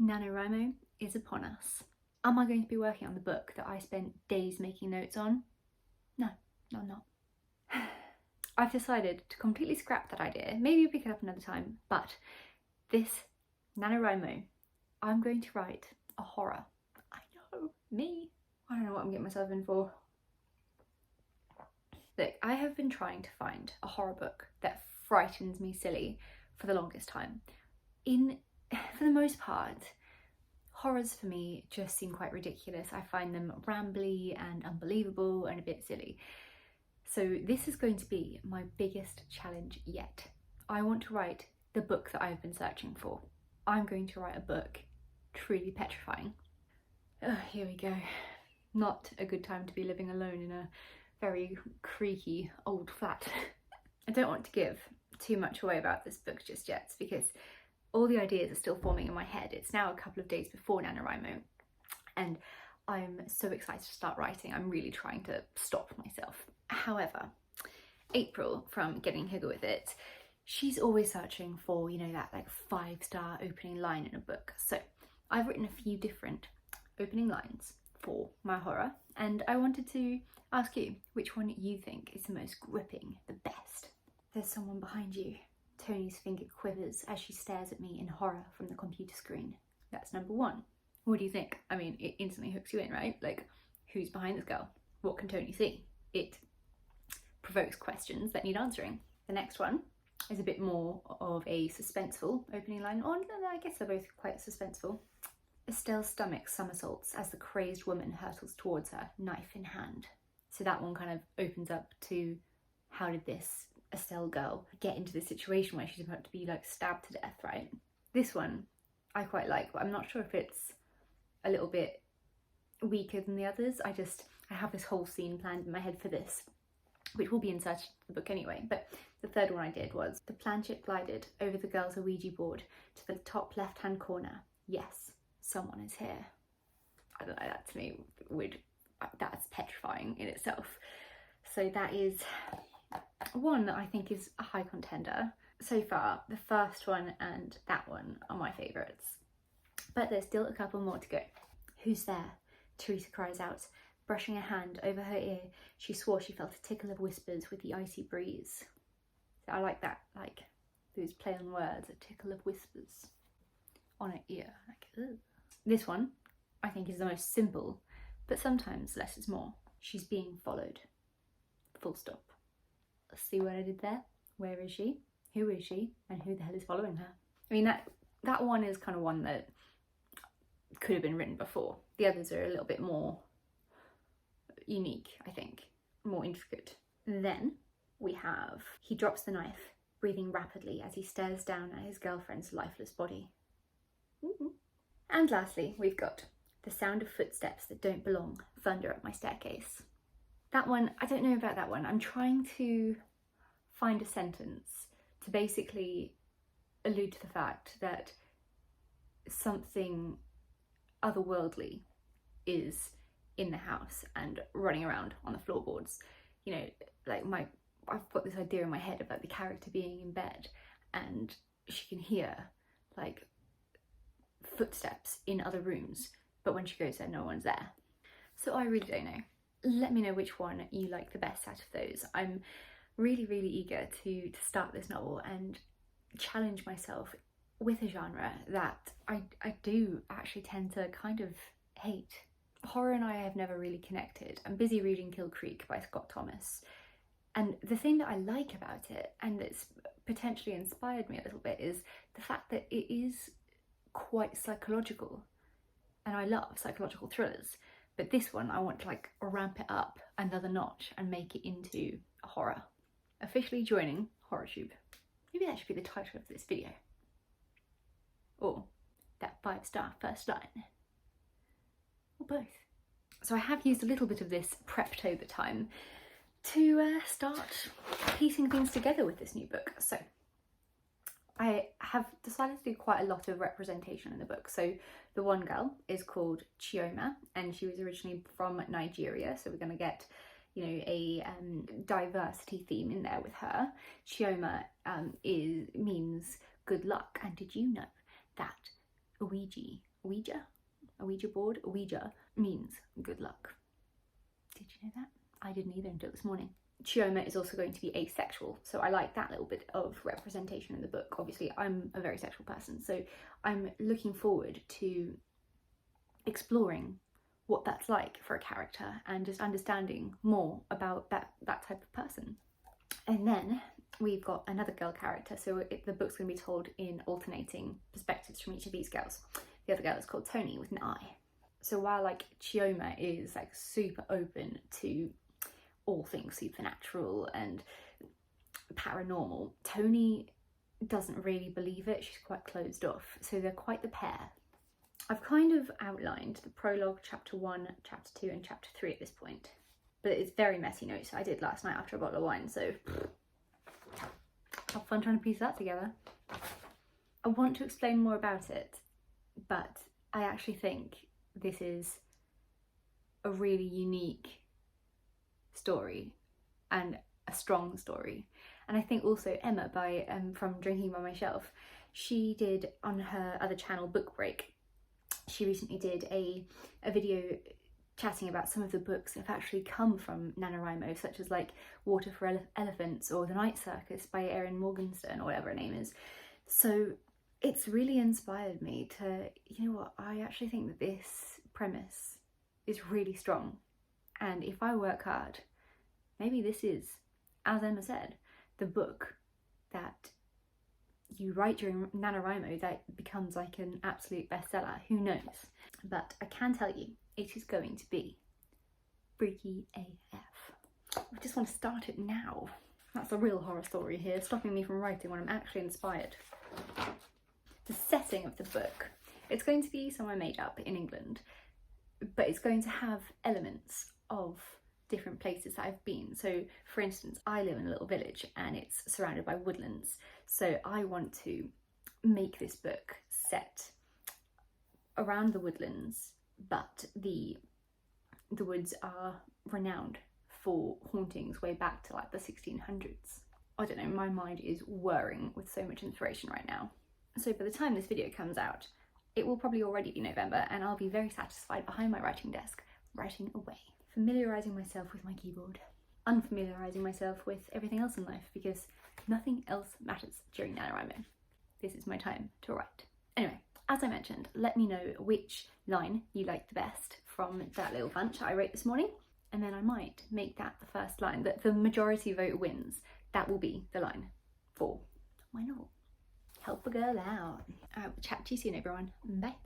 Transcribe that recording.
Nanowrimo is upon us. Am I going to be working on the book that I spent days making notes on? No, I'm not. I've decided to completely scrap that idea. Maybe we'll pick it up another time, but this Nanowrimo, I'm going to write a horror. I know, me. I don't know what I'm getting myself in for. Look, I have been trying to find a horror book that frightens me silly for the longest time. For the most part, horrors for me just seem quite ridiculous. I find them rambly and unbelievable and a bit silly. So this is going to be my biggest challenge yet. I want to write the book that I've been searching for. I'm going to write a book truly petrifying. Oh, here we go. Not a good time to be living alone in a very creaky old flat. I don't want to give too much away about this book just yet because all the ideas are still forming in my head. It's now a couple of days before Nanowrimo and I'm so excited to start writing. I'm really trying to stop myself. However, April from Getting Higger With It, she's always searching for, you know, that like 5-star opening line in a book. So I've written a few different opening lines for my horror and I wanted to ask you which one you think is the most gripping, the best. There's someone behind you. Tony's finger quivers as she stares at me in horror from the computer screen. That's number one. What do you think? I mean, it instantly hooks you in, right? Like, who's behind this girl? What can Tony see? It provokes questions that need answering. The next one is a bit more of a suspenseful opening line, or I guess they're both quite suspenseful. Estelle's stomach somersaults as the crazed woman hurtles towards her, knife in hand. So that one kind of opens up to how did this Estelle girl get into this situation where she's about to be like stabbed to death, right? This one I quite like, but I'm not sure if it's a little bit weaker than the others. I have this whole scene planned in my head for this, which will be inserted in the book anyway. But the third one I did was the planchette glided over the girl's Ouija board to the top left-hand corner. Yes, someone is here. I don't know, that to me that's petrifying in itself. So that is one that I think is a high contender. So far, the first one and that one are my favourites. But there's still a couple more to go. Who's there? Teresa cries out, brushing a hand over her ear. She swore she felt a tickle of whispers with the icy breeze. So I like that, like those play on words, a tickle of whispers on her ear. Like, ugh. This one I think is the most simple, but sometimes less is more. She's being followed. Full stop. See what I did there? Where is she? Who is she? And who the hell is following her? I mean, that one is kind of one that could have been written before. The others are a little bit more unique, I think, more intricate. Then we have, he drops the knife, breathing rapidly as he stares down at his girlfriend's lifeless body. And lastly, we've got the sound of footsteps that don't belong thunder up my staircase. That one, I don't know about that one. I'm trying to find a sentence to basically allude to the fact that something otherworldly is in the house and running around on the floorboards. You know, like I've got this idea in my head about the character being in bed and she can hear like footsteps in other rooms, but when she goes there, no one's there. So I really don't know. Let me know which one you like the best out of those. I'm really, really eager to start this novel and challenge myself with a genre that I do actually tend to kind of hate. Horror and I have never really connected. I'm busy reading Kill Creek by Scott Thomas, and the thing that I like about it, and that's potentially inspired me a little bit, is the fact that it is quite psychological, and I love psychological thrillers. But this one, I want to like ramp it up another notch and make it into a horror. Officially joining Horrortube. Maybe that should be the title of this video. Or that 5-star first line. Or both. So I have used a little bit of this Preptober time to start piecing things together with this new book. So I have decided to do quite a lot of representation in the book. So the one girl is called Chioma, and she was originally from Nigeria. So we're going to get, you know, a diversity theme in there with her. Chioma means good luck. And did you know that Ouija board, Ouija, means good luck. Did you know that? I didn't either until this morning. Chioma is also going to be asexual, so I like that little bit of representation in the book. Obviously, I'm a very sexual person, so I'm looking forward to exploring what that's like for a character and just understanding more about that type of person. And then we've got another girl character, so the book's going to be told in alternating perspectives from each of these girls. The other girl is called Tony with an I. So while like Chioma is like super open to all things supernatural and paranormal, Tony doesn't really believe it. She's quite closed off, so they're quite the pair. I've kind of outlined the prologue, chapter 1, chapter 2 and chapter 3 at this point, but it's very messy notes I did last night after a bottle of wine, so have fun trying to piece that together. I want to explain more about it, but I actually think this is a really unique story and a strong story. And I think also Emma from Drinking by My Shelf, she did on her other channel, Book Break, she recently did a video chatting about some of the books that have actually come from Nanowrimo, such as like Water for Elephants or The Night Circus by Erin Morgenstern or whatever her name is. So it's really inspired me to, you know what, I actually think that this premise is really strong, and if I work hard, maybe this is, as Emma said, the book that you write during NaNoWriMo that becomes like an absolute bestseller. Who knows? But I can tell you, it is going to be freaky AF. I just want to start it now. That's a real horror story here, stopping me from writing when I'm actually inspired. The setting of the book, it's going to be somewhere made up in England, but it's going to have elements of different places that I've been. So for instance, I live in a little village and it's surrounded by woodlands, so I want to make this book set around the woodlands, but the woods are renowned for hauntings way back to like the 1600s. I don't know, my mind is whirring with so much inspiration right now. So by the time this video comes out, it will probably already be November and I'll be very satisfied behind my writing desk, writing away. Familiarising myself with my keyboard, unfamiliarising myself with everything else in life, because nothing else matters during NaNoWriMo. This is my time to write. Anyway, as I mentioned, let me know which line you liked the best from that little bunch I wrote this morning, and then I might make that the first line, that the majority vote wins. That will be the line for my novel. Help a girl out. I will chat to you soon, everyone. Bye.